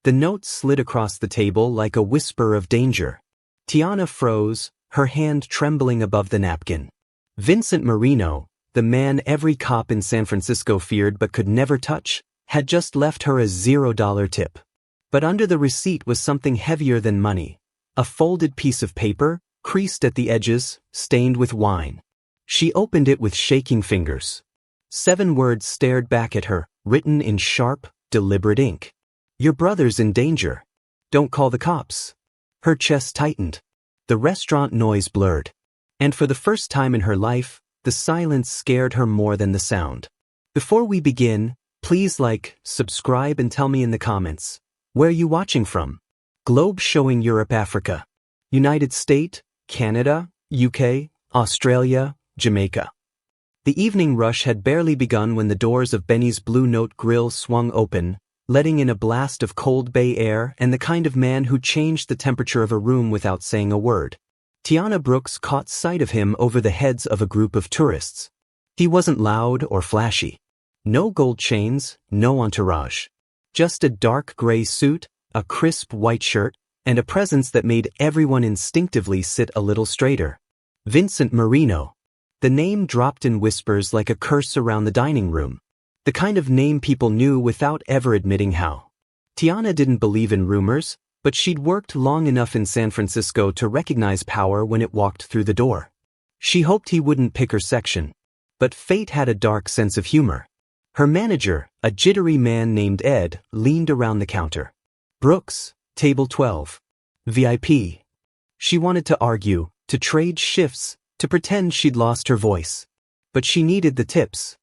The note slid across the table like a whisper of danger. Tiana froze, her hand trembling above the napkin. Vincent Marino, the man every cop in San Francisco feared but could never touch, had just left her a $0 tip. But under the receipt was something heavier than money. A folded piece of paper, creased at the edges, stained with wine. She opened it with shaking fingers. 7 words stared back at her, written in sharp, deliberate ink. Your brother's in danger. Don't call the cops. Her chest tightened. The restaurant noise blurred. And for the first time in her life, the silence scared her more than the sound. Before we begin, please like, subscribe and tell me in the comments. Where are you watching from? Globe showing Europe, Africa, United States, Canada, UK, Australia, Jamaica. The evening rush had barely begun when the doors of Benny's Blue Note Grill swung open, letting in a blast of cold bay air and the kind of man who changed the temperature of a room without saying a word. Tiana Brooks caught sight of him over the heads of a group of tourists. He wasn't loud or flashy. No gold chains, no entourage. Just a dark gray suit, a crisp white shirt, and a presence that made everyone instinctively sit a little straighter. Vincent Marino. The name dropped in whispers like a curse around the dining room. The kind of name people knew without ever admitting how. Tiana didn't believe in rumors, but she'd worked long enough in San Francisco to recognize power when it walked through the door. She hoped he wouldn't pick her section. But fate had a dark sense of humor. Her manager, a jittery man named Ed, leaned around the counter. Brooks, table 12. VIP. She wanted to argue, to trade shifts, to pretend she'd lost her voice. But she needed the tips.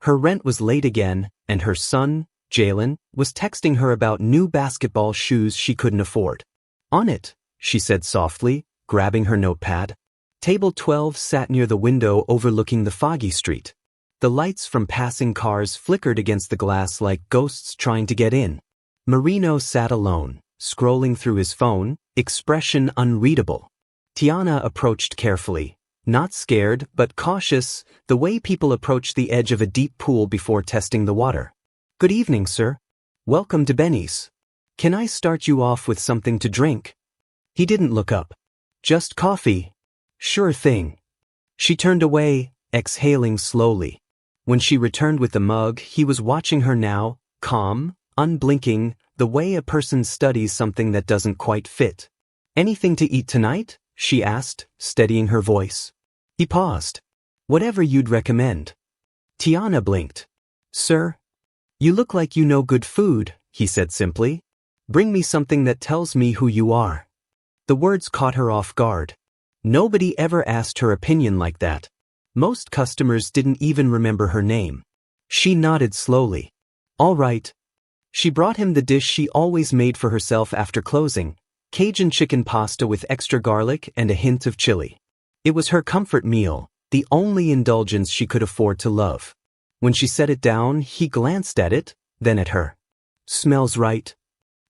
Her rent was late again, and her son, Jalen, was texting her about new basketball shoes she couldn't afford. On it, she said softly, grabbing her notepad. Table 12 sat near the window overlooking the foggy street. The lights from passing cars flickered against the glass like ghosts trying to get in. Marino sat alone, scrolling through his phone, expression unreadable. Tiana approached carefully. Not scared, but cautious, the way people approach the edge of a deep pool before testing the water. Good evening, sir. Welcome to Benny's. Can I start you off with something to drink? He didn't look up. Just coffee. Sure thing. She turned away, exhaling slowly. When she returned with the mug, he was watching her now, calm, unblinking, the way a person studies something that doesn't quite fit. Anything to eat tonight? She asked, steadying her voice. He paused. Whatever you'd recommend. Tiana blinked. Sir? You look like you know good food, he said simply. Bring me something that tells me who you are. The words caught her off guard. Nobody ever asked her opinion like that. Most customers didn't even remember her name. She nodded slowly. All right. She brought him the dish she always made for herself after closing. Cajun chicken pasta with extra garlic and a hint of chili. It was her comfort meal, the only indulgence she could afford to love. When she set it down, he glanced at it, then at her. Smells right.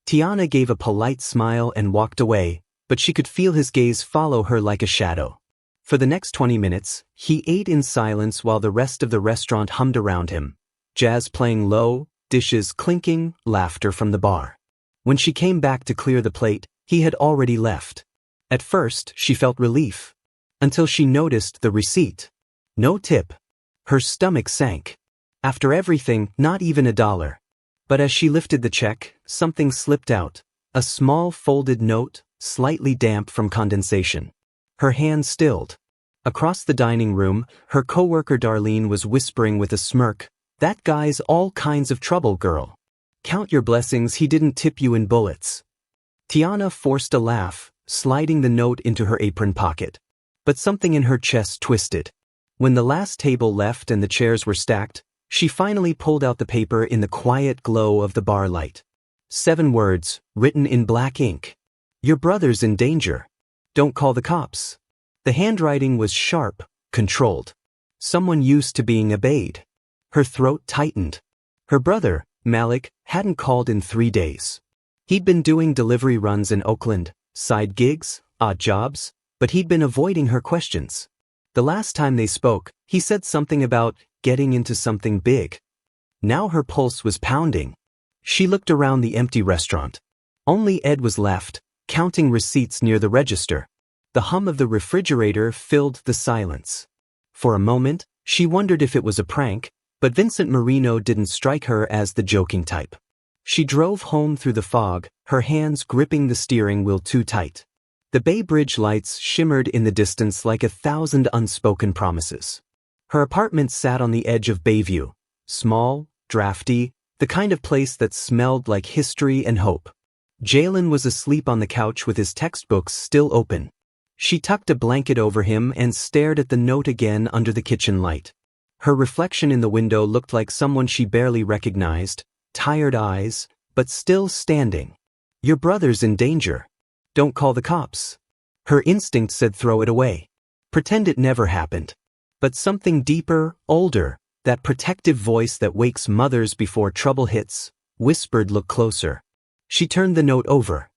Tiana gave a polite smile and walked away, but she could feel his gaze follow her like a shadow. For the next 20 minutes, he ate in silence while the rest of the restaurant hummed around him. Jazz playing low, dishes clinking, laughter from the bar. When she came back to clear the plate, he had already left. At first, she felt relief. Until she noticed the receipt. No tip. Her stomach sank. After everything, not even $1. But as she lifted the check, something slipped out. A small folded note, slightly damp from condensation. Her hand stilled. Across the dining room, her coworker Darlene was whispering with a smirk, "That guy's all kinds of trouble, girl. Count your blessings he didn't tip you in bullets." Tiana forced a laugh, sliding the note into her apron pocket. But something in her chest twisted. When the last table left and the chairs were stacked, she finally pulled out the paper in the quiet glow of the bar light. 7 words, written in black ink. Your brother's in danger. Don't call the cops. The handwriting was sharp, controlled. Someone used to being obeyed. Her throat tightened. Her brother, Malik, hadn't called in 3 days. He'd been doing delivery runs in Oakland, side gigs, odd jobs, but he'd been avoiding her questions. The last time they spoke, he said something about getting into something big. Now her pulse was pounding. She looked around the empty restaurant. Only Ed was left, counting receipts near the register. The hum of the refrigerator filled the silence. For a moment, she wondered if it was a prank, but Vincent Marino didn't strike her as the joking type. She drove home through the fog, her hands gripping the steering wheel too tight. The Bay Bridge lights shimmered in the distance like 1,000 unspoken promises. Her apartment sat on the edge of Bayview, small, drafty, the kind of place that smelled like history and hope. Jalen was asleep on the couch with his textbooks still open. She tucked a blanket over him and stared at the note again under the kitchen light. Her reflection in the window looked like someone she barely recognized, tired eyes, but still standing. Your brother's in danger. Don't call the cops. Her instinct said throw it away. Pretend it never happened. But something deeper, older, that protective voice that wakes mothers before trouble hits, whispered look closer. She turned the note over.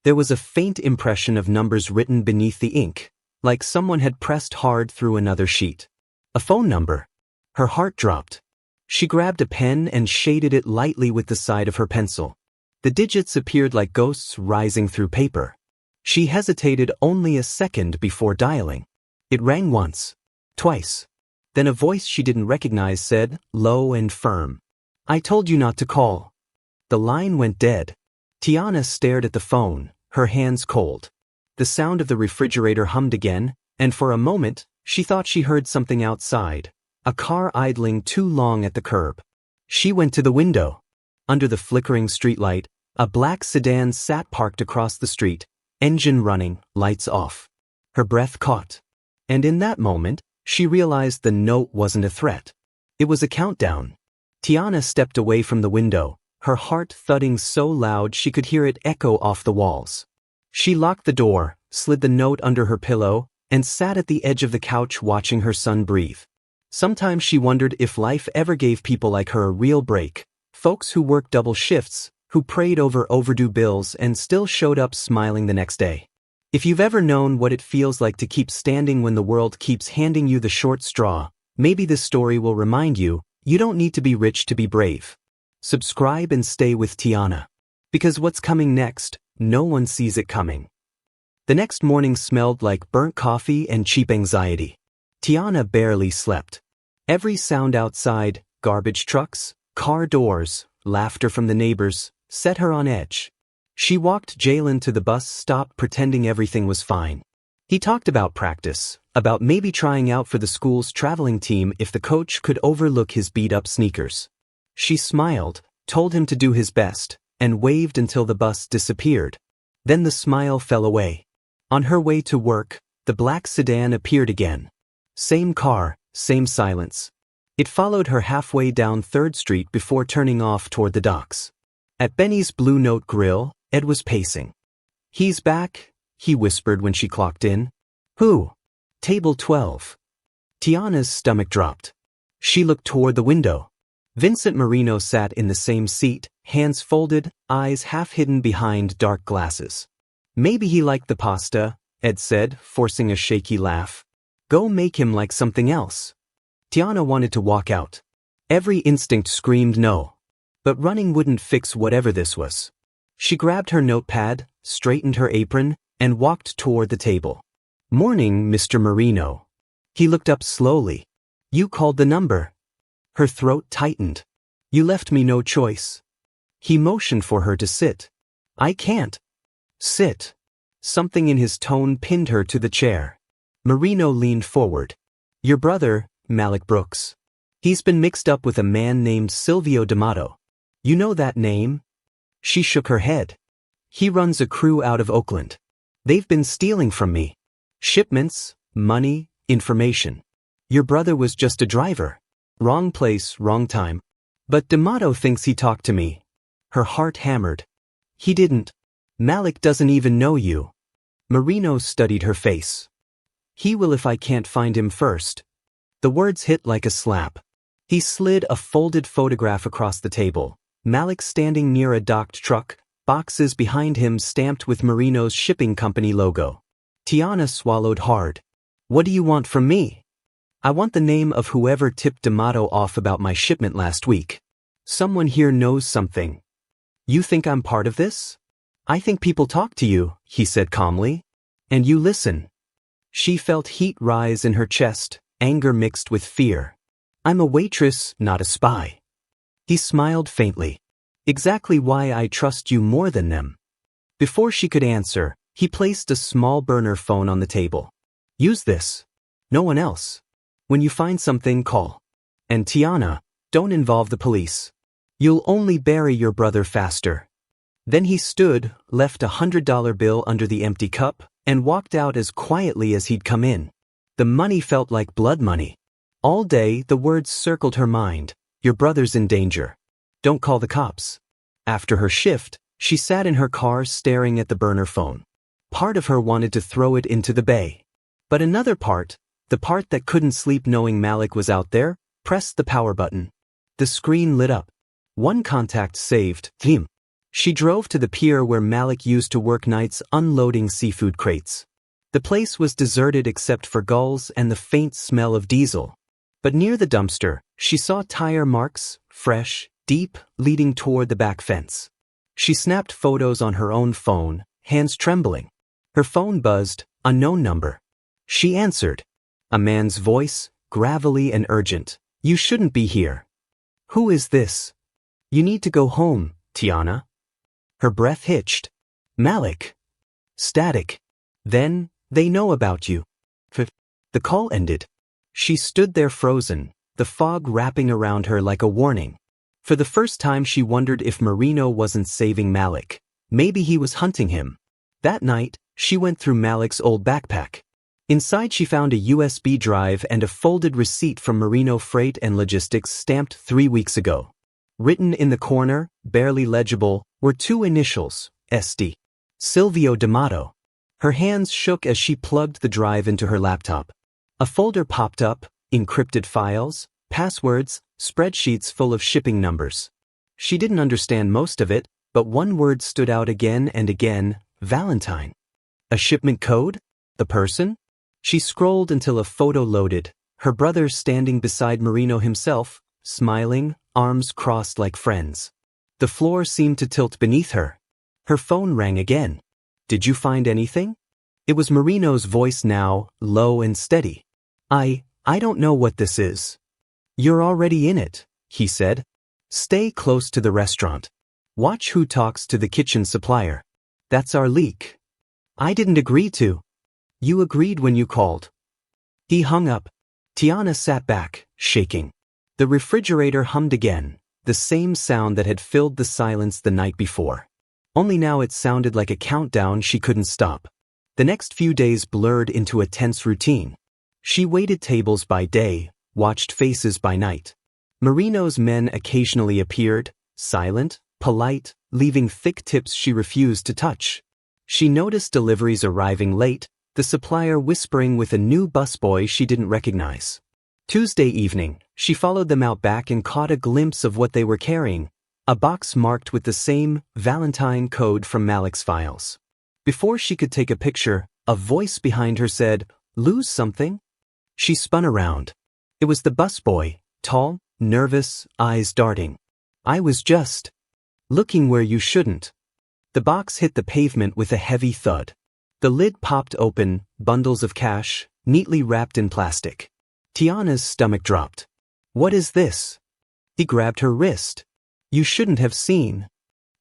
There was a faint impression of numbers written beneath the ink, like someone had pressed hard through another sheet. A phone number. Her heart dropped. She grabbed a pen and shaded it lightly with the side of her pencil. The digits appeared like ghosts rising through paper. She hesitated only a second before dialing. It rang once, twice. Then a voice she didn't recognize said, low and firm, "I told you not to call." The line went dead. Tiana stared at the phone, her hands cold. The sound of the refrigerator hummed again, and for a moment, she thought she heard something outside, a car idling too long at the curb. She went to the window. Under the flickering streetlight, a black sedan sat parked across the street, engine running, lights off. Her breath caught. And in that moment, she realized the note wasn't a threat. It was a countdown. Tiana stepped away from the window, her heart thudding so loud she could hear it echo off the walls. She locked the door, slid the note under her pillow, and sat at the edge of the couch watching her son breathe. Sometimes she wondered if life ever gave people like her a real break, folks who worked double shifts, who prayed over overdue bills and still showed up smiling the next day. If you've ever known what it feels like to keep standing when the world keeps handing you the short straw, maybe this story will remind you, you don't need to be rich to be brave. Subscribe and stay with Tiana. Because what's coming next, no one sees it coming. The next morning smelled like burnt coffee and cheap anxiety. Tiana barely slept. Every sound outside, garbage trucks, car doors, laughter from the neighbors, set her on edge. She walked Jalen to the bus stop pretending everything was fine. He talked about practice, about maybe trying out for the school's traveling team if the coach could overlook his beat-up sneakers. She smiled, told him to do his best, and waved until the bus disappeared. Then the smile fell away. On her way to work, the black sedan appeared again. Same car, same silence. It followed her halfway down 3rd Street before turning off toward the docks. At Benny's Blue Note Grill, Ed was pacing. "He's back," he whispered when she clocked in. "Who?" "Table 12. Tiana's stomach dropped. She looked toward the window. Vincent Marino sat in the same seat, hands folded, eyes half hidden behind dark glasses. "Maybe he liked the pasta," Ed said, forcing a shaky laugh. "Go make him like something else." Tiana wanted to walk out. Every instinct screamed no. But running wouldn't fix whatever this was. She grabbed her notepad, straightened her apron, and walked toward the table. "Morning, Mr. Marino." He looked up slowly. "You called the number." Her throat tightened. "You left me no choice." He motioned for her to sit. "I can't." "Sit." Something in his tone pinned her to the chair. Marino leaned forward. "Your brother, Malik Brooks. He's been mixed up with a man named Silvio D'Amato. You know that name?" She shook her head. "He runs a crew out of Oakland. They've been stealing from me. Shipments, money, information. Your brother was just a driver. Wrong place, wrong time. But D'Amato thinks he talked to me." Her heart hammered. "He didn't. Malik doesn't even know you." Marino studied her face. "He will if I can't find him first." The words hit like a slap. He slid a folded photograph across the table. Malik standing near a docked truck, boxes behind him stamped with Marino's shipping company logo. Tiana swallowed hard. "What do you want from me?" "I want the name of whoever tipped D'Amato off about my shipment last week. Someone here knows something." "You think I'm part of this?" I think people talk to you, he said calmly. And you listen. She felt heat rise in her chest, anger mixed with fear. I'm a waitress, not a spy. He smiled faintly. Exactly why I trust you more than them. Before she could answer, he placed a small burner phone on the table. Use this. No one else. When you find something, call. And Tiana, don't involve the police. You'll only bury your brother faster. Then he stood, left $100 bill under the empty cup, and walked out as quietly as he'd come in. The money felt like blood money. All day, the words circled her mind. Your brother's in danger. Don't call the cops. After her shift, she sat in her car staring at the burner phone. Part of her wanted to throw it into the bay. But another part, the part that couldn't sleep knowing Malik was out there, pressed the power button. The screen lit up. One contact saved, him. She drove to the pier where Malik used to work nights unloading seafood crates. The place was deserted except for gulls and the faint smell of diesel. But near the dumpster, she saw tire marks, fresh, deep, leading toward the back fence. She snapped photos on her own phone, hands trembling. Her phone buzzed, unknown number. She answered. A man's voice, gravelly and urgent. You shouldn't be here. Who is this? You need to go home, Tiana. Her breath hitched. Malik. Static. Then, they know about you. The call ended. She stood there frozen, the fog wrapping around her like a warning. For the first time she wondered if Marino wasn't saving Malik. Maybe he was hunting him. That night, she went through Malik's old backpack. Inside she found a USB drive and a folded receipt from Marino Freight and Logistics stamped 3 weeks ago. Written in the corner, barely legible, were 2 initials, SD. Silvio D'Amato. Her hands shook as she plugged the drive into her laptop. A folder popped up, encrypted files, passwords, spreadsheets full of shipping numbers. She didn't understand most of it, but one word stood out again and again, Valentine. A shipment code? The person? She scrolled until a photo loaded, her brother standing beside Marino himself, smiling, arms crossed like friends. The floor seemed to tilt beneath her. Her phone rang again. Did you find anything? It was Marino's voice now, low and steady. I don't know what this is. You're already in it, he said. Stay close to the restaurant. Watch who talks to the kitchen supplier. That's our leak. I didn't agree to. You agreed when you called. He hung up. Tiana sat back, shaking. The refrigerator hummed again, the same sound that had filled the silence the night before. Only now it sounded like a countdown she couldn't stop. The next few days blurred into a tense routine. She waited tables by day, watched faces by night. Marino's men occasionally appeared, silent, polite, leaving thick tips she refused to touch. She noticed deliveries arriving late, the supplier whispering with a new busboy she didn't recognize. Tuesday evening, she followed them out back and caught a glimpse of what they were carrying, a box marked with the same Valentine code from Malik's files. Before she could take a picture, a voice behind her said, "Lose something?" She spun around. It was the busboy, tall, nervous, eyes darting. I was just looking where you shouldn't. The box hit the pavement with a heavy thud. The lid popped open, bundles of cash, neatly wrapped in plastic. Tiana's stomach dropped. What is this? He grabbed her wrist. You shouldn't have seen.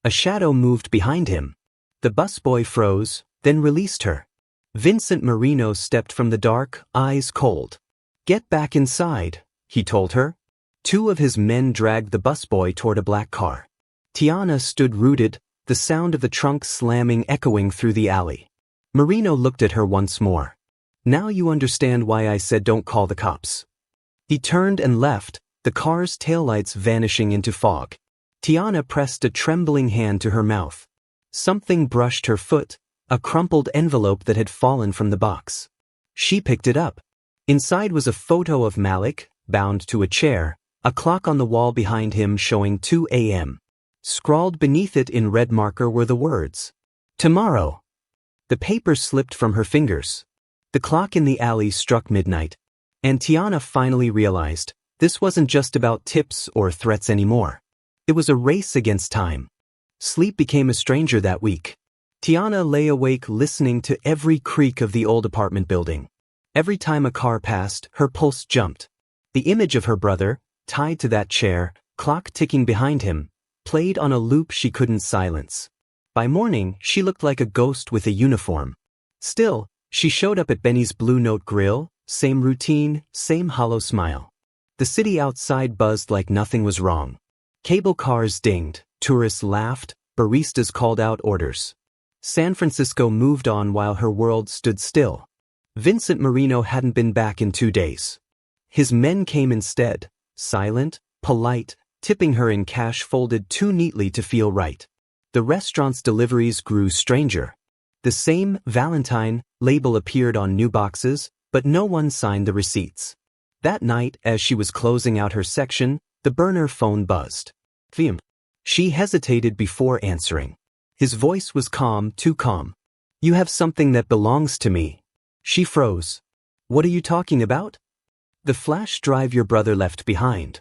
A shadow moved behind him. The busboy froze, then released her. Vincent Marino stepped from the dark, eyes cold. Get back inside, he told her. 2 of his men dragged the busboy toward a black car. Tiana stood rooted, the sound of the trunk slamming echoing through the alley. Marino looked at her once more. Now you understand why I said don't call the cops. He turned and left, the car's taillights vanishing into fog. Tiana pressed a trembling hand to her mouth. Something brushed her foot, a crumpled envelope that had fallen from the box. She picked it up. Inside was a photo of Malik, bound to a chair, a clock on the wall behind him showing 2 a.m. Scrawled beneath it in red marker were the words, "Tomorrow." The paper slipped from her fingers. The clock in the alley struck midnight. And Tiana finally realized, this wasn't just about tips or threats anymore. It was a race against time. Sleep became a stranger that week. Tiana lay awake listening to every creak of the old apartment building. Every time a car passed, her pulse jumped. The image of her brother, tied to that chair, clock ticking behind him, played on a loop she couldn't silence. By morning, she looked like a ghost with a uniform. Still, she showed up at Benny's Blue Note Grill, same routine, same hollow smile. The city outside buzzed like nothing was wrong. Cable cars dinged, tourists laughed, baristas called out orders. San Francisco moved on while her world stood still. Vincent Marino hadn't been back in 2 days. His men came instead, silent, polite, tipping her in cash folded too neatly to feel right. The restaurant's deliveries grew stranger. The same Valentine label appeared on new boxes, but no one signed the receipts. That night, as she was closing out her section, the burner phone buzzed. Fiam. She hesitated before answering. His voice was calm, too calm. You have something that belongs to me. She froze. What are you talking about? The flash drive your brother left behind.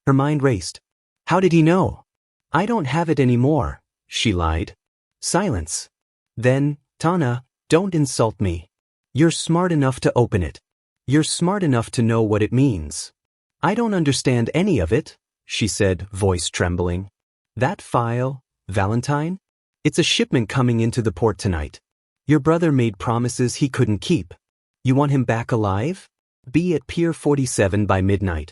Her mind raced. How did he know? I don't have it anymore, she lied. Silence. Then, Tana, don't insult me. You're smart enough to open it. You're smart enough to know what it means. I don't understand any of it, she said, voice trembling. That file, Valentine? It's a shipment coming into the port tonight. Your brother made promises he couldn't keep. You want him back alive? Be at Pier 47 by midnight.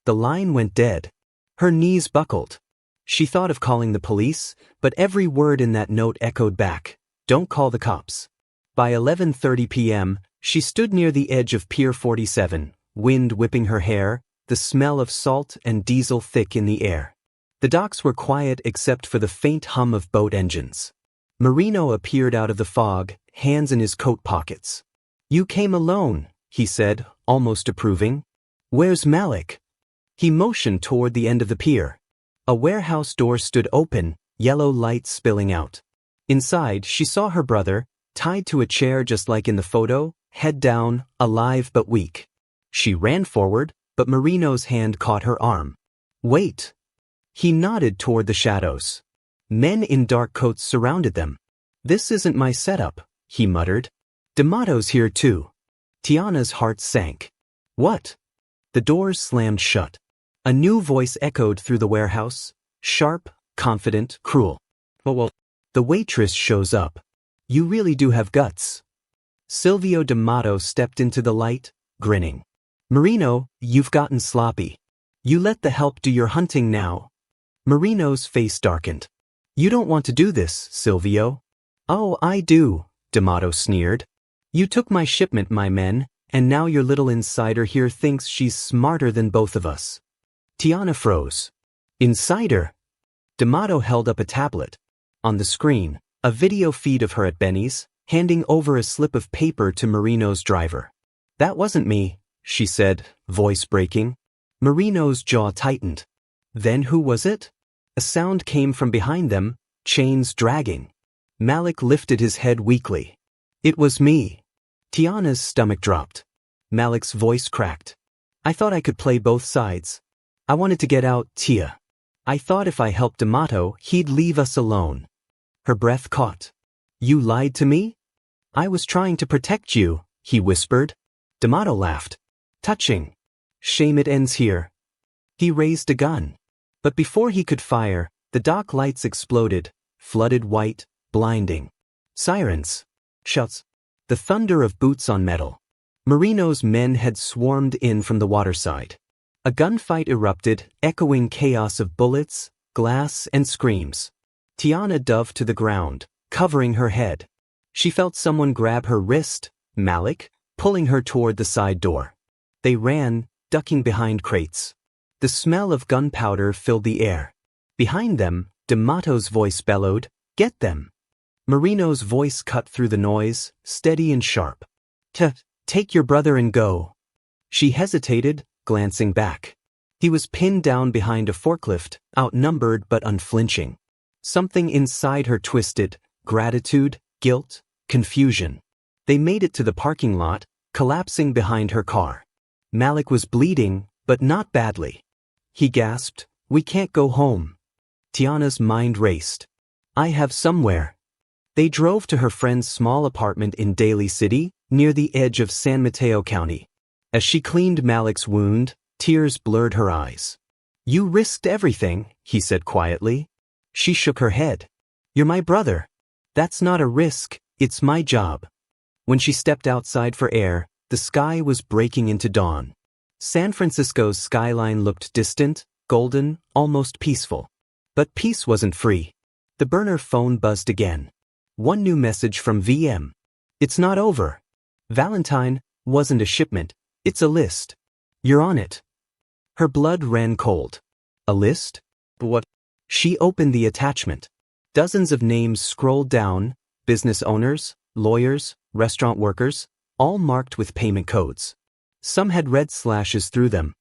The line went dead. Her knees buckled. She thought of calling the police, but every word in that note echoed back. Don't call the cops. By 11:30 p.m., she stood near the edge of Pier 47, wind whipping her hair, the smell of salt and diesel thick in the air. The docks were quiet except for the faint hum of boat engines. Marino appeared out of the fog, hands in his coat pockets. You came alone, he said, almost approving. Where's Malik? He motioned toward the end of the pier. A warehouse door stood open, yellow light spilling out. Inside, she saw her brother, tied to a chair just like in the photo, head down, alive but weak. She ran forward, but Marino's hand caught her arm. Wait. He nodded toward the shadows. Men in dark coats surrounded them. This isn't my setup, he muttered. D'Amato's here too. Tiana's heart sank. What? The doors slammed shut. A new voice echoed through the warehouse, sharp, confident, cruel. Well, the waitress shows up. You really do have guts. Silvio D'Amato stepped into the light, grinning. Marino, you've gotten sloppy. You let the help do your hunting now. Marino's face darkened. You don't want to do this, Silvio. Oh, I do, D'Amato sneered. You took my shipment, my men, and now your little insider here thinks she's smarter than both of us. Tiana froze. Insider? D'Amato held up a tablet. On the screen, a video feed of her at Benny's, handing over a slip of paper to Marino's driver. That wasn't me, she said, voice breaking. Marino's jaw tightened. Then who was it? A sound came from behind them, chains dragging. Malik lifted his head weakly. It was me. Tiana's stomach dropped. Malik's voice cracked. I thought I could play both sides. I wanted to get out, Tia. I thought if I helped D'Amato, he'd leave us alone. Her breath caught. You lied to me? I was trying to protect you, he whispered. D'Amato laughed. Touching. Shame it ends here. He raised a gun. But before he could fire, the dock lights exploded, flooded white, blinding. Sirens. Shouts. The thunder of boots on metal. Marino's men had swarmed in from the waterside. A gunfight erupted, echoing chaos of bullets, glass, and screams. Tiana dove to the ground, covering her head. She felt someone grab her wrist, Malik, pulling her toward the side door. They ran, ducking behind crates. The smell of gunpowder filled the air. Behind them, D'Amato's voice bellowed, Get them! Marino's voice cut through the noise, steady and sharp. Take your brother and go. She hesitated, glancing back. He was pinned down behind a forklift, outnumbered but unflinching. Something inside her twisted, gratitude, guilt, confusion. They made it to the parking lot, collapsing behind her car. Malik was bleeding, but not badly. He gasped, We can't go home. Tiana's mind raced. I have somewhere. They drove to her friend's small apartment in Daly City, near the edge of San Mateo County. As she cleaned Malik's wound, tears blurred her eyes. "You risked everything," he said quietly. She shook her head. "You're my brother. That's not a risk, it's my job." When she stepped outside for air, the sky was breaking into dawn. San Francisco's skyline looked distant, golden, almost peaceful. But peace wasn't free. The burner phone buzzed again. One new message from VM. "It's not over. Valentine wasn't a shipment, it's a list. You're on it." Her blood ran cold. A list? What? She opened the attachment. Dozens of names scrolled down, business owners, lawyers, restaurant workers, all marked with payment codes. Some had red slashes through them.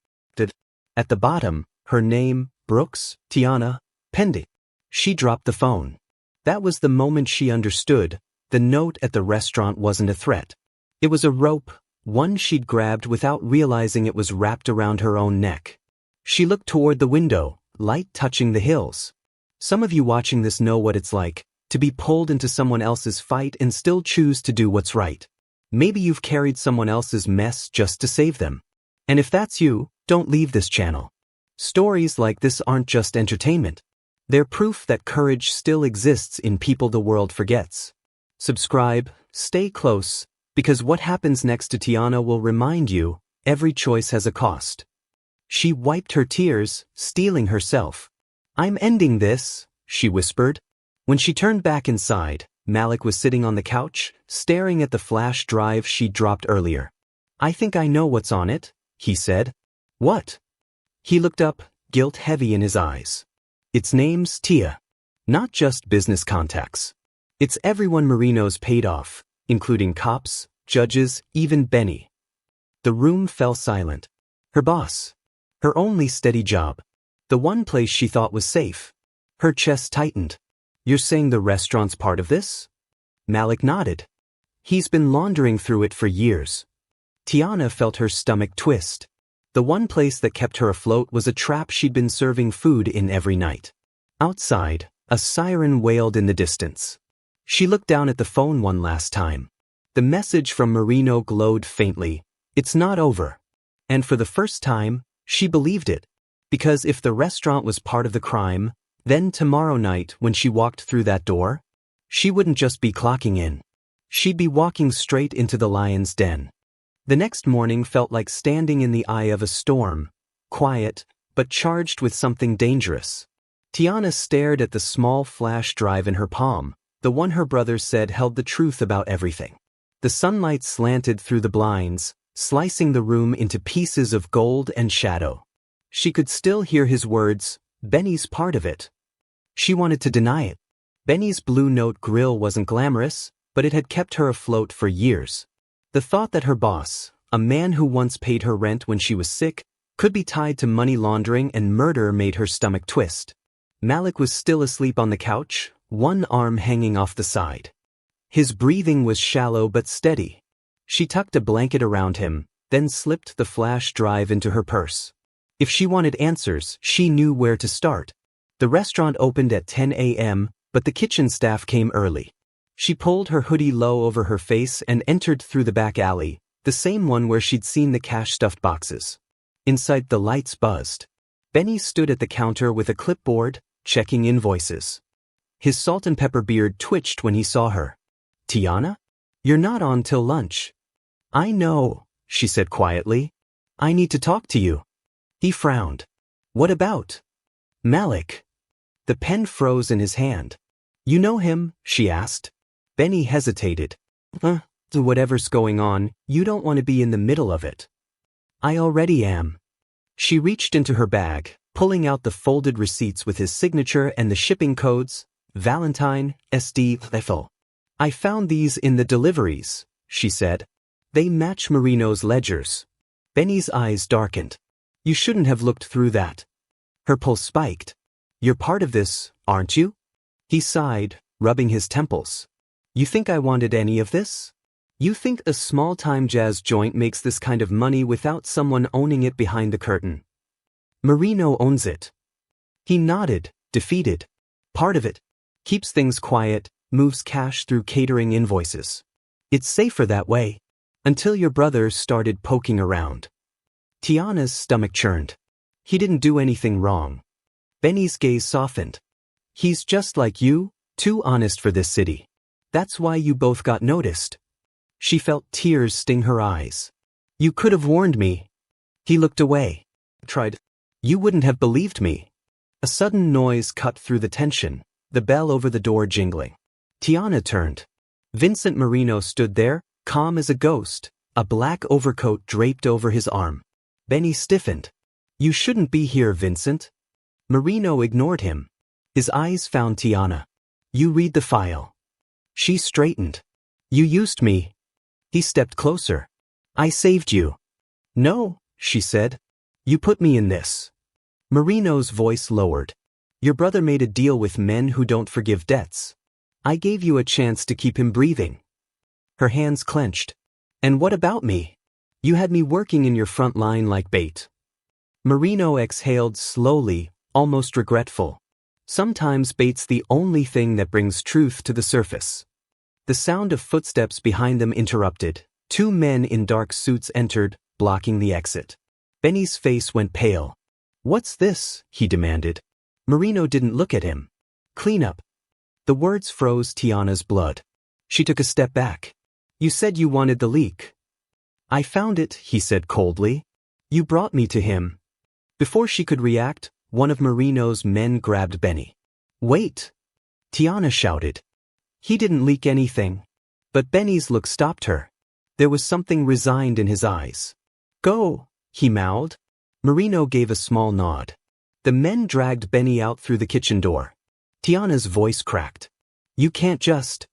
At the bottom, her name, Brooks, Tiana, pending. She dropped the phone. That was the moment she understood. The note at the restaurant wasn't a threat. It was a rope, one she'd grabbed without realizing it was wrapped around her own neck. She looked toward the window, light touching the hills. Some of you watching this know what it's like, to be pulled into someone else's fight and still choose to do what's right. Maybe you've carried someone else's mess just to save them. And if that's you, don't leave this channel. Stories like this aren't just entertainment. They're proof that courage still exists in people the world forgets. Subscribe, stay close, because what happens next to Tiana will remind you, every choice has a cost. She wiped her tears, steeling herself. "I'm ending this," she whispered. When she turned back inside, Malik was sitting on the couch, staring at the flash drive she dropped earlier. "I think I know what's on it," he said. "What?" He looked up, guilt heavy in his eyes. "Its name's Tia. Not just business contacts. It's everyone Marino's paid off, including cops, judges, even Benny." The room fell silent. Her boss. Her only steady job. The one place she thought was safe. Her chest tightened. "You're saying the restaurant's part of this?" Malik nodded. "He's been laundering through it for years." Tiana felt her stomach twist. The one place that kept her afloat was a trap she'd been serving food in every night. Outside, a siren wailed in the distance. She looked down at the phone one last time. The message from Marino glowed faintly. "It's not over." And for the first time, she believed it. Because if the restaurant was part of the crime, then tomorrow night when she walked through that door, she wouldn't just be clocking in. She'd be walking straight into the lion's den. The next morning felt like standing in the eye of a storm, quiet, but charged with something dangerous. Tiana stared at the small flash drive in her palm, the one her brother said held the truth about everything. The sunlight slanted through the blinds, slicing the room into pieces of gold and shadow. She could still hear his words, "Benny's part of it." She wanted to deny it. Benny's Blue Note grill wasn't glamorous, but it had kept her afloat for years. The thought that her boss, a man who once paid her rent when she was sick, could be tied to money laundering and murder made her stomach twist. Malik was still asleep on the couch, one arm hanging off the side. His breathing was shallow but steady. She tucked a blanket around him, then slipped the flash drive into her purse. If she wanted answers, she knew where to start. The restaurant opened at 10 a.m., but the kitchen staff came early. She pulled her hoodie low over her face and entered through the back alley, the same one where she'd seen the cash-stuffed boxes. Inside, the lights buzzed. Benny stood at the counter with a clipboard, checking invoices. His salt and pepper beard twitched when he saw her. "Tiana? You're not on till lunch." "I know," she said quietly. "I need to talk to you." He frowned. "What about?" "Malik." The pen froze in his hand. "You know him?" she asked. Benny hesitated. Whatever's going on, you don't want to be in the middle of it." "I already am." She reached into her bag, pulling out the folded receipts with his signature and the shipping codes, Valentine, SD, Ethel. "I found these in the deliveries," she said. "They match Marino's ledgers." Benny's eyes darkened. "You shouldn't have looked through that." Her pulse spiked. "You're part of this, aren't you?" He sighed, rubbing his temples. "You think I wanted any of this? You think a small-time jazz joint makes this kind of money without someone owning it behind the curtain? Marino owns it." He nodded, defeated. "Part of it. Keeps things quiet, moves cash through catering invoices. It's safer that way. Until your brother started poking around. Tiana's stomach churned. He didn't do anything wrong. Benny's gaze softened. He's just like you, too honest for this city. That's why you both got noticed. She felt tears sting her eyes. You could have warned me. He looked away. Tried. You wouldn't have believed me. A sudden noise cut through the tension, the bell over the door jingling. Tiana turned. Vincent Marino stood there, calm as a ghost, a black overcoat draped over his arm. Benny stiffened. You shouldn't be here, Vincent. Marino ignored him. His eyes found Tiana. You read the file. She straightened. You used me. He stepped closer. I saved you. No, she said. You put me in this. Marino's voice lowered. Your brother made a deal with men who don't forgive debts. I gave you a chance to keep him breathing. Her hands clenched. And what about me? You had me working in your front line like bait. Marino exhaled slowly, almost regretful. Sometimes bait's the only thing that brings truth to the surface. The sound of footsteps behind them interrupted. Two men in dark suits entered, blocking the exit. Benny's face went pale. What's this? He demanded. Marino didn't look at him. Clean up. The words froze Tiana's blood. She took a step back. You said you wanted the leak. I found it, he said coldly. You brought me to him. Before she could react, one of Marino's men grabbed Benny. Wait! Tiana shouted. He didn't leak anything. But Benny's look stopped her. There was something resigned in his eyes. Go, he mouthed. Marino gave a small nod. The men dragged Benny out through the kitchen door. Tiana's voice cracked. You can't just.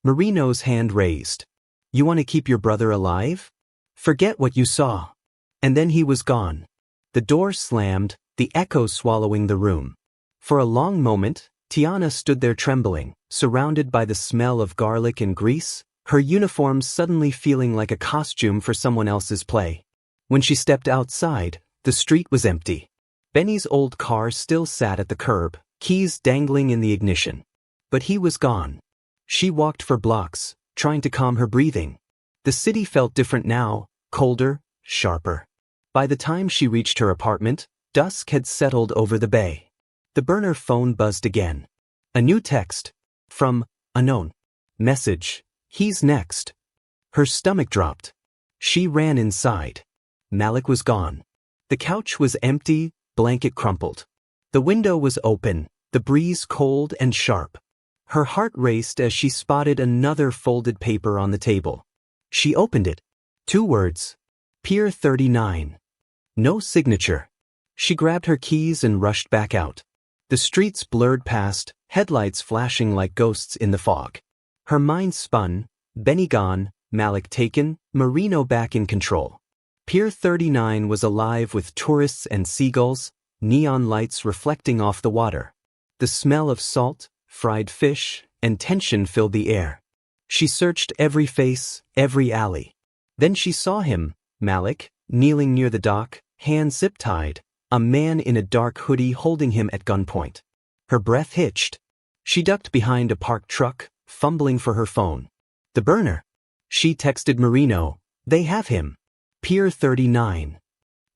Marino's hand raised. You want to keep your brother alive? Forget what you saw. And then he was gone. The door slammed, the echo swallowing the room. For a long moment, Tiana stood there trembling, surrounded by the smell of garlic and grease, her uniform suddenly feeling like a costume for someone else's play. When she stepped outside, the street was empty. Benny's old car still sat at the curb, keys dangling in the ignition. But he was gone. She walked for blocks, trying to calm her breathing. The city felt different now, colder, sharper. By the time she reached her apartment, dusk had settled over the bay. The burner phone buzzed again. A new text. From unknown. Message. He's next. Her stomach dropped. She ran inside. Malik was gone. The couch was empty, blanket crumpled. The window was open, the breeze cold and sharp. Her heart raced as she spotted another folded paper on the table. She opened it. 2 words. Pier 39. No signature. She grabbed her keys and rushed back out. The streets blurred past, headlights flashing like ghosts in the fog. Her mind spun, Benny gone, Malik taken, Marino back in control. Pier 39 was alive with tourists and seagulls, neon lights reflecting off the water. The smell of salt, fried fish, and tension filled the air. She searched every face, every alley. Then she saw him, Malik, kneeling near the dock, hands zip-tied, a man in a dark hoodie holding him at gunpoint. Her breath hitched. She ducked behind a parked truck, fumbling for her phone. The burner. She texted Marino. They have him. Pier 39.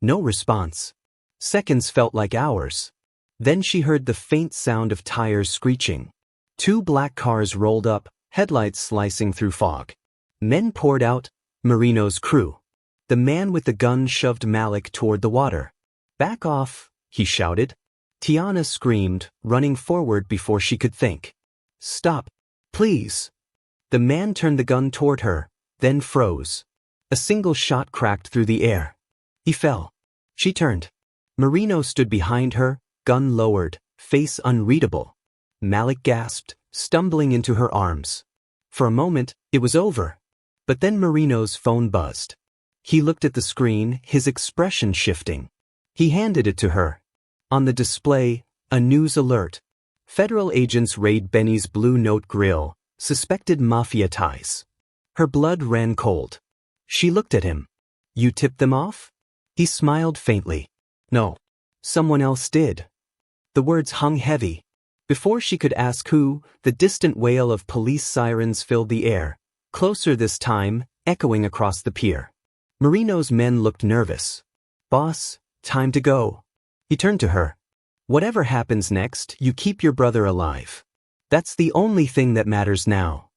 No response. Seconds felt like hours. Then she heard the faint sound of tires screeching. 2 black cars rolled up, headlights slicing through fog. Men poured out, Marino's crew. The man with the gun shoved Malik toward the water. Back off, he shouted. Tiana screamed, running forward before she could think. Stop, please. The man turned the gun toward her, then froze. A single shot cracked through the air. He fell. She turned. Marino stood behind her, gun lowered, face unreadable. Malik gasped, stumbling into her arms. For a moment, it was over. But then Marino's phone buzzed. He looked at the screen, his expression shifting. He handed it to her. On the display, a news alert. Federal agents raid Benny's Blue Note Grill, suspected mafia ties. Her blood ran cold. She looked at him. You tipped them off? He smiled faintly. No. Someone else did. The words hung heavy. Before she could ask who, the distant wail of police sirens filled the air, closer this time, echoing across the pier. Marino's men looked nervous. "Boss, time to go." He turned to her. "Whatever happens next, you keep your brother alive. That's the only thing that matters now."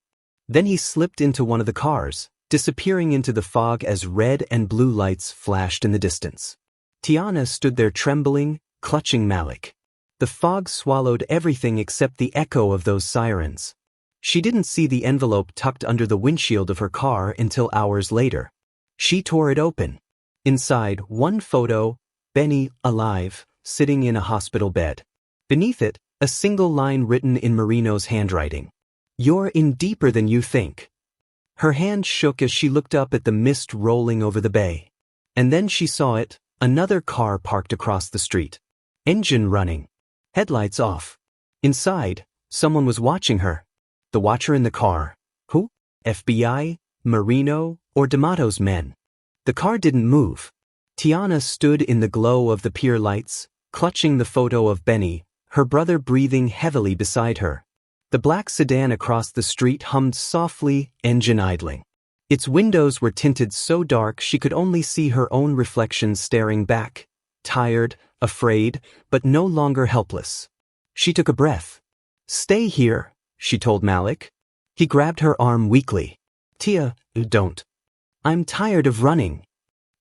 Then he slipped into one of the cars, disappearing into the fog as red and blue lights flashed in the distance. Tiana stood there trembling, clutching Malik. The fog swallowed everything except the echo of those sirens. She didn't see the envelope tucked under the windshield of her car until hours later. She tore it open. Inside, one photo, Benny, alive, sitting in a hospital bed. Beneath it, a single line written in Marino's handwriting. "You're in deeper than you think." Her hand shook as she looked up at the mist rolling over the bay. And then she saw it, another car parked across the street. Engine running. Headlights off. Inside, someone was watching her. The watcher in the car. Who? FBI, Marino, or D'Amato's men? The car didn't move. Tiana stood in the glow of the pier lights, clutching the photo of Benny, her brother breathing heavily beside her. The black sedan across the street hummed softly, engine idling. Its windows were tinted so dark she could only see her own reflection staring back, tired, afraid, but no longer helpless. She took a breath. "Stay here," she told Malik. He grabbed her arm weakly. "Tia, don't. I'm tired of running."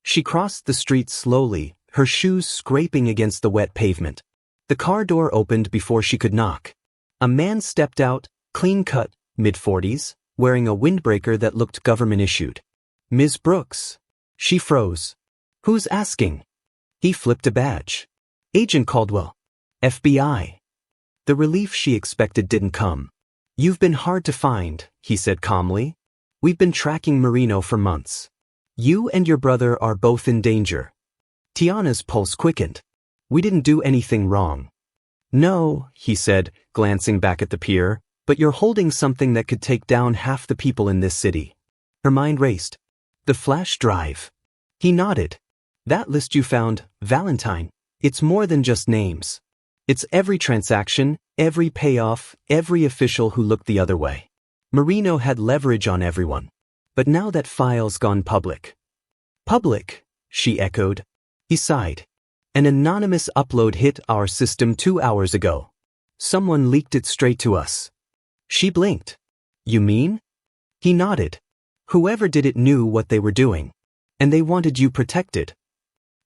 She crossed the street slowly, her shoes scraping against the wet pavement. The car door opened before she could knock. A man stepped out, clean-cut, mid-40s, wearing a windbreaker that looked government-issued. "Ms. Brooks." She froze. "Who's asking?" He flipped a badge. "Agent Caldwell. FBI." The relief she expected didn't come. "You've been hard to find," he said calmly. "We've been tracking Marino for months. You and your brother are both in danger." Tiana's pulse quickened. "We didn't do anything wrong." "No," he said, glancing back at the pier, "but you're holding something that could take down half the people in this city." Her mind raced. "The flash drive." He nodded. "That list you found, Valentine, it's more than just names. It's every transaction, every payoff, every official who looked the other way. Marino had leverage on everyone. But now that file's gone public." "Public?" she echoed. He sighed. "An anonymous upload hit our system 2 hours ago. Someone leaked it straight to us." She blinked. "You mean?" He nodded. "Whoever did it knew what they were doing. And they wanted you protected."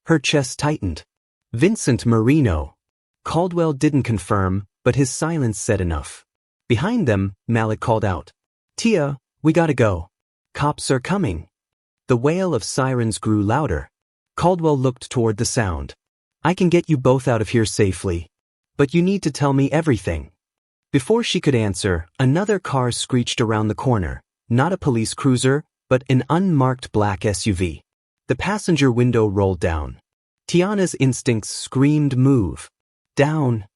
Her chest tightened. "Vincent Marino." Caldwell didn't confirm, but his silence said enough. Behind them, Malik called out. "Tia, we gotta go. Cops are coming." The wail of sirens grew louder. Caldwell looked toward the sound. "I can get you both out of here safely. But you need to tell me everything." Before she could answer, another car screeched around the corner, not a police cruiser, but an unmarked black SUV. The passenger window rolled down. Tiana's instincts screamed move. "Down!"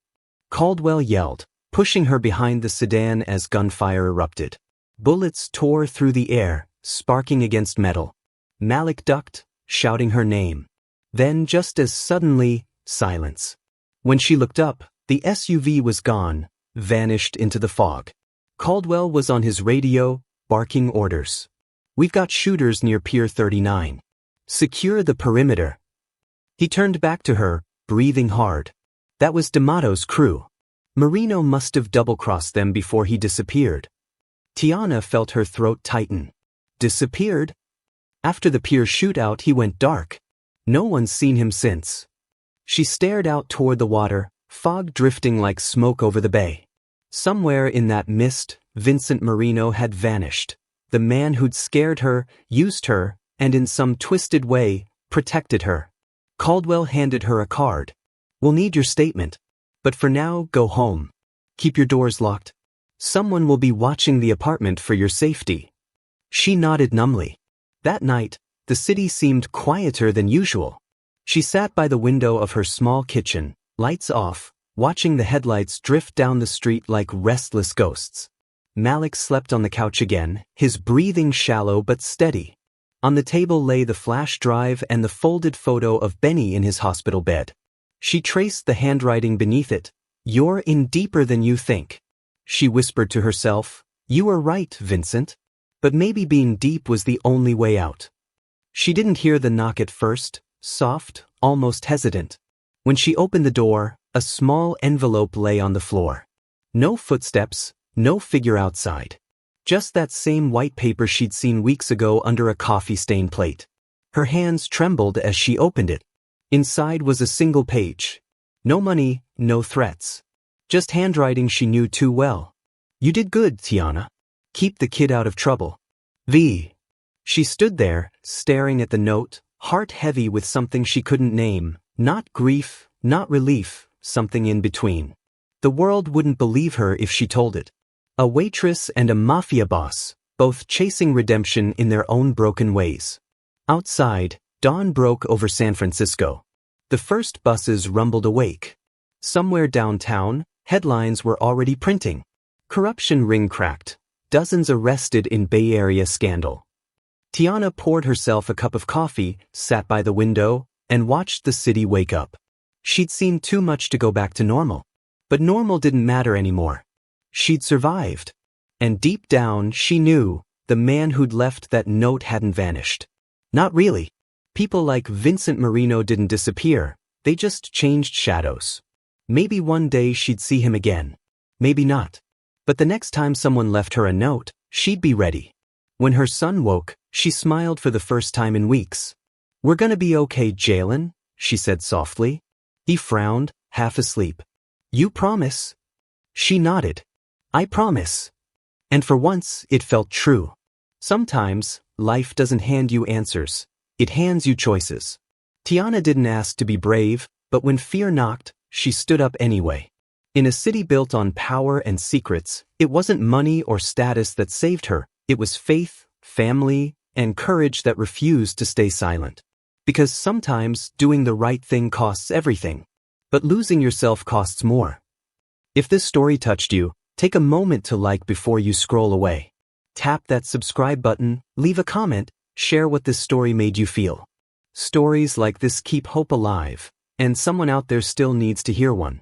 Caldwell yelled, pushing her behind the sedan as gunfire erupted. Bullets tore through the air, sparking against metal. Malik ducked, shouting her name. Then, just as suddenly, silence. When she looked up, the SUV was gone, vanished into the fog. Caldwell was on his radio, barking orders. "We've got shooters near Pier 39. Secure the perimeter." He turned back to her, breathing hard. That was D'Amato's crew. Marino must have double-crossed them before he disappeared. Tiana felt her throat tighten. Disappeared? After the pier shootout, he went dark. No one's seen him since. She stared out toward the water, fog drifting like smoke over the bay. Somewhere in that mist, Vincent Marino had vanished. The man who'd scared her, used her, and in some twisted way, protected her. Caldwell handed her a card. "We'll need your statement. But for now, go home. Keep your doors locked. Someone will be watching the apartment for your safety." She nodded numbly. That night, the city seemed quieter than usual. She sat by the window of her small kitchen, lights off, watching the headlights drift down the street like restless ghosts. Malik slept on the couch again, his breathing shallow but steady. On the table lay the flash drive and the folded photo of Benny in his hospital bed. She traced the handwriting beneath it, "You're in deeper than you think." She whispered to herself, "You were right, Vincent." But maybe being deep was the only way out. She didn't hear the knock at first, soft, almost hesitant. When she opened the door, a small envelope lay on the floor. No footsteps, no figure outside. Just that same white paper she'd seen weeks ago under a coffee-stained plate. Her hands trembled as she opened it. Inside was a single page. No money, no threats. Just handwriting she knew too well. "You did good, Tiana. Keep the kid out of trouble. V." She stood there, staring at the note, heart heavy with something she couldn't name, not grief, not relief, something in between. The world wouldn't believe her if she told it. A waitress and a mafia boss, both chasing redemption in their own broken ways. Outside, dawn broke over San Francisco. The first buses rumbled awake. Somewhere downtown, headlines were already printing. Corruption ring cracked. Dozens arrested in Bay Area scandal. Tiana poured herself a cup of coffee, sat by the window, and watched the city wake up. She'd seen too much to go back to normal. But normal didn't matter anymore. She'd survived. And deep down, she knew the man who'd left that note hadn't vanished. Not really. People like Vincent Marino didn't disappear, they just changed shadows. Maybe one day she'd see him again. Maybe not. But the next time someone left her a note, she'd be ready. When her son woke, she smiled for the first time in weeks. "We're gonna be okay, Jalen," she said softly. He frowned, half asleep. "You promise?" She nodded. "I promise." And for once, it felt true. Sometimes, life doesn't hand you answers. It hands you choices. Tiana didn't ask to be brave, but when fear knocked, she stood up anyway. In a city built on power and secrets, it wasn't money or status that saved her, it was faith, family, and courage that refused to stay silent. Because sometimes doing the right thing costs everything. But losing yourself costs more. If this story touched you, take a moment to like before you scroll away. Tap that subscribe button, leave a comment, share what this story made you feel. Stories like this keep hope alive, and someone out there still needs to hear one.